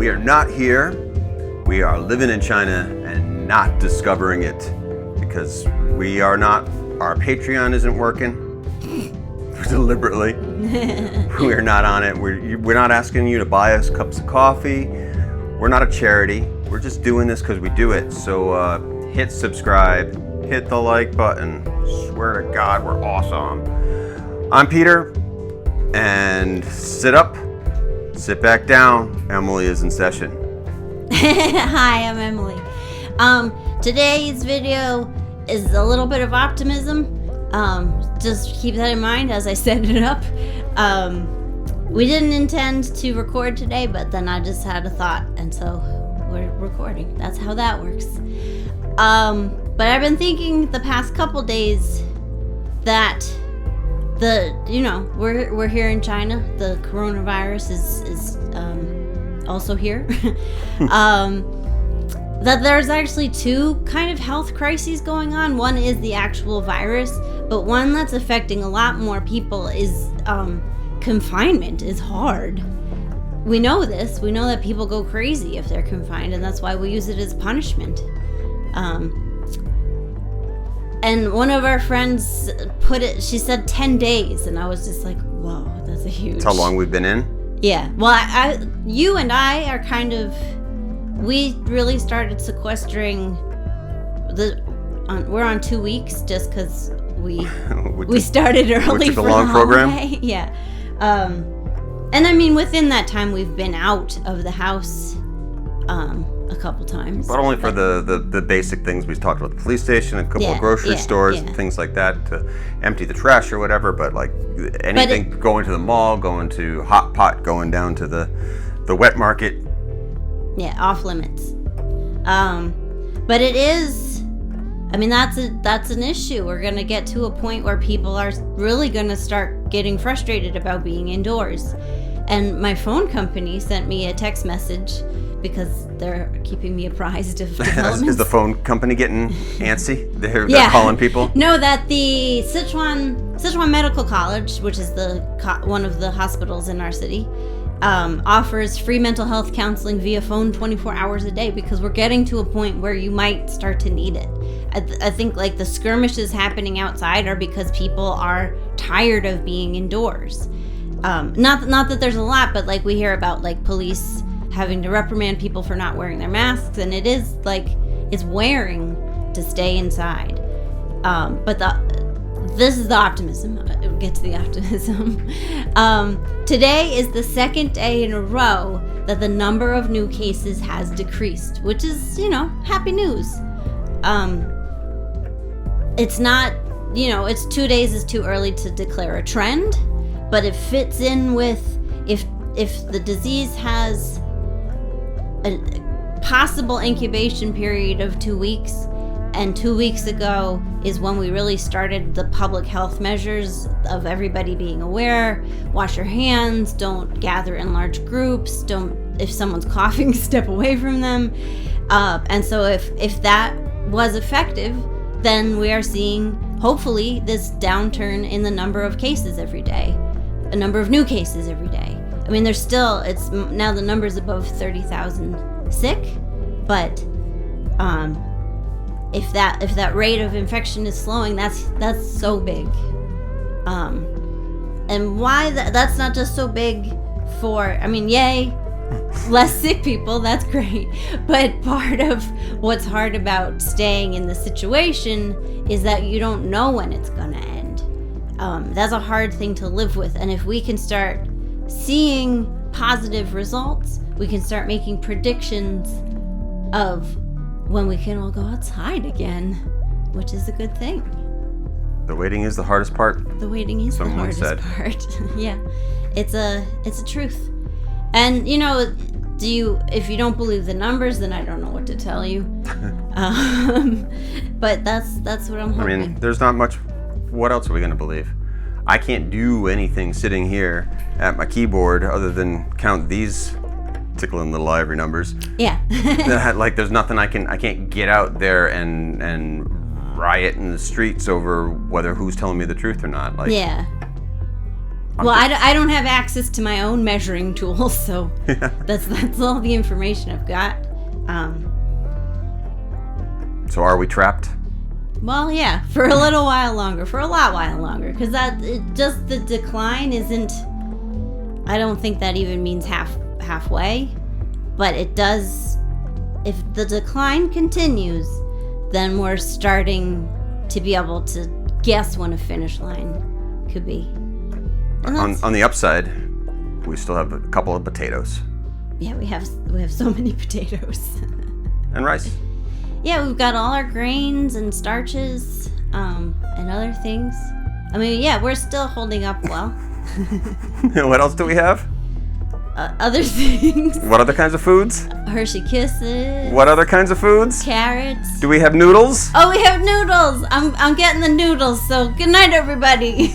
We are not here. We are living in China and not discovering it because we are not, our Patreon isn't working deliberately. We're not on it. We're not asking you to buy us cups of coffee. We're not a charity. We're just doing this because we do it. So hit subscribe, hit the like button. Swear to God, we're awesome. I'm Peter, and sit up, sit back down. Emily is in session. Hi, I'm Emily. Today's video is a little bit of optimism. Just keep that in mind as I set it up. We didn't intend to record today, but then I just had a thought, and so we're recording. That's how that works. But I've been thinking the past couple days that we're here in China. The coronavirus is also here. That there's actually two kind of health crises going on. One is the actual virus, but one that's affecting a lot more people is confinement is hard. We know this. We know that people go crazy if they're confined, and that's why we use it as punishment. And one of our friends put it, she said 10 days, and I was just like, whoa, that's a huge... That's how long we've been in? Yeah. Well, you and I are kind of... We really started sequestering we're on 2 weeks just because we started early for the long program. Yeah. And I mean, within that time, we've been out of the house a couple times. But only for the basic things. We talked about the police station, a couple of grocery stores, and things like that, to empty the trash or whatever. But like anything, going to the mall, going to Hot Pot, going down to the wet market. Yeah, off limits. But it is, I mean, that's an issue. We're going to get to a point where people are really going to start getting frustrated about being indoors. And my phone company sent me a text message because they're keeping me apprised of developments. Is the phone company getting antsy? They're calling people? No, that the Sichuan Medical College, which is one of the hospitals in our city, offers free mental health counseling via phone 24 hours a day, because we're getting to a point where you might start to need it. I think like the skirmishes happening outside are because people are tired of being indoors. Not that there's a lot, but like we hear about like police having to reprimand people for not wearing their masks, and it is like it's wearing to stay inside. But this is the optimism. We'll get to the optimism. Today is the second day in a row that the number of new cases has decreased, which is, happy news. It's not, it's 2 days is too early to declare a trend, but it fits in with if the disease has a possible incubation period of 2 weeks, and 2 weeks ago is when we really started the public health measures of everybody being aware, wash your hands, don't gather in large groups, if someone's coughing, step away from them. And so if that was effective, then we are seeing, hopefully, this downturn in the number of cases every day, a number of new cases every day. I mean, it's now the number's above 30,000 sick, but if that rate of infection is slowing, that's so big. And why that's not just so big yay, less sick people, that's great. But part of what's hard about staying in the situation is that you don't know when it's gonna end. That's a hard thing to live with. And if we can start seeing positive results, we can start making predictions of when we can all go outside again, which is a good thing. The waiting is the hardest part. The waiting is the hardest part. Yeah, it's a truth. And if you don't believe the numbers, then I don't know what to tell you. But that's what I'm hoping. I mean, there's not much. What else are we gonna believe? I can't do anything sitting here at my keyboard other than count these tickling little ivory numbers. Yeah. Like there's nothing I can't get out there and riot in the streets over whether who's telling me the truth or not. Like, yeah. Well, I don't have access to my own measuring tools, so that's all the information I've got. So are we trapped? Well, yeah, for a little while longer, for a lot while longer, because just the decline isn't. I don't think that even means halfway, but it does. If the decline continues, then we're starting to be able to guess when a finish line could be. On the upside, we still have a couple of potatoes. Yeah, we have so many potatoes. And rice. Yeah, we've got all our grains and starches, and other things. I mean, yeah, we're still holding up well. What else do we have? Other things. What other kinds of foods? Hershey Kisses. What other kinds of foods? Carrots. Do we have noodles? Oh, we have noodles. I'm getting the noodles. So good night, everybody.